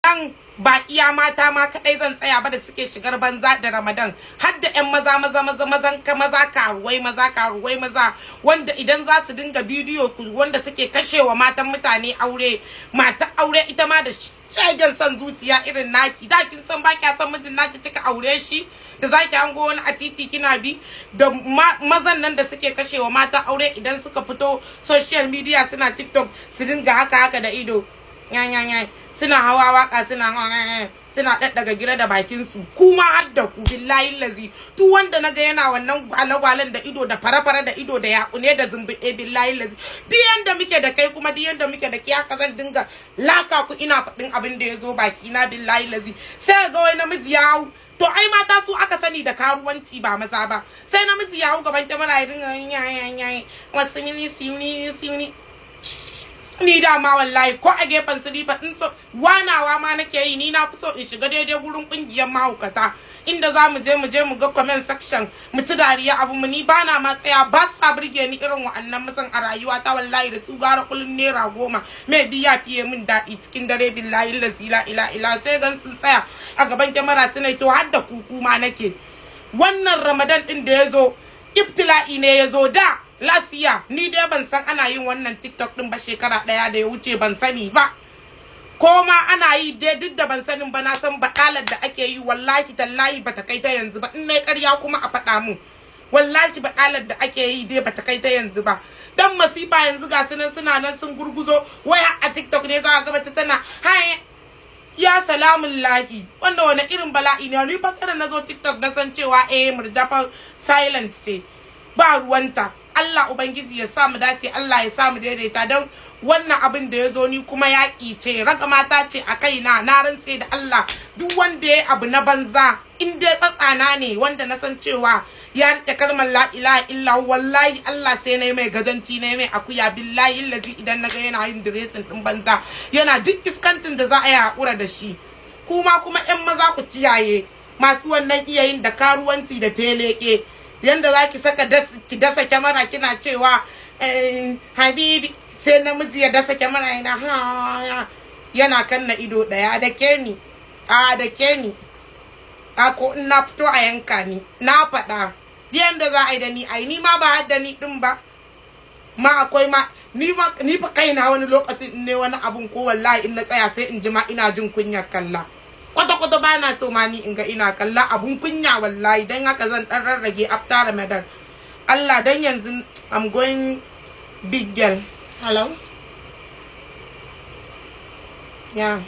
dan ba iya mata ma kadai zan tsaya ba da suke shigar banza da Ramadan, har da ƴan maza karuwai maza wanda idan za su dinga bidiyo wanda suke kashewa matan mutane aure, mata aure ita ma da shagen san zuciya irin naki, da kin san ba kya san mijin naki kika aure shi, da zaki hango wani a titi kina bi, da mazan nan da suke kashewa mata aure idan suka fito social media suna TikTok su dinga haka da ido suna hawa waka suna daddaga gira da bakin su, kuma har da ku billahi lazi tu wanda naga yana wannan gwalagwalan da ido da fara da ido da yakune da zumbuɗe billahi lazi duk yanda muke da kai kuma duk yanda muke da kiyaka zan dinga laka ku ina faɗin abin da yazo baki na billahi lazi. Sai ga wai namiji ya hau, to ai mata su aka sani da karuwanci ba maza ba, sai namiji ya hau gaban kyamara ya dinga wasu mini ni da ma wallahi ko a gefen silifa din so wanawa ma nake yi, ni na fi so in shiga daidai gurin kungiyar mahaukata inda za mu je mu ga comment section mu ci dariya abu mu, ni bana ma tsaya, ba sa burge ni irin wa'annan mutan a rayuwa ta wallahi, da su gara kullun naira 10 mai biya fiye min daɗi cikin dare billahi la ila sai gan sun tsaya a gaban kyamara suna to har da kuku ma nake. Wannan Ramadan din da yazo ibtila'i ne yazo, da lasiya ni dai ban san ana yin wannan TikTok din ba, shekara daya da ya wuce ban sani ba, ko ma ana yi dai duk da ban sanin ba na san bakalar da ake yi wallahi tallahi bata kai ta yanzu ba, in nayi ƙarya kuma a faɗa mu, wallahi bakalar da ake yi dai bata kai ta yanzu ba, dan masifa yanzu ga sunan suna nan sun gurguzo wai a TikTok ne za ga bata tana hai ya salamun lahi, wanda wani irin bala'i ne. Ni fasara na zo TikTok na san cewa murjafa silence ce ba ruwanta. Allah Ubangiji ya sa mu dace, Allah ya sa mu daidaita, don wannan abin da ya zo ni kuma yaƙi ce, raga mata ce a kaina, na rantse da Allah duk wanda ya abu na banza in dai tsatsana ne wanda na san cewa ya rike kalmar la ilaha illa wallahi Allah sai na mai gajanci na mai akuya billahi illazi idan naga yana yin dressing din banza yana duk iskancin da za a yi hakura da shi. Kuma ƴan maza ku kiyaye masu wannan iyayin da karuwanci da feleke, yanda za ki saka ki dasa kyamara kina cewa habibi, sai namiji ya dasa kyamara yana kanna ido daya da ke ni ko in na fito a yanka ni na faɗa yanda za a yi da ni ai, ni ma ba hadda ni din ba ma akwai ma ni fa kaina wani lokaci in ne wani abun ko wallahi in na tsaya sai in ji ma ina jin kunyar kalla, kwata ba na so ma ni in ga ina kalla abun kunya wallahi, dan haka zan dan rarrage after Ramadan. Allah dan yanzu I'm going big girl. Hello? Yeah.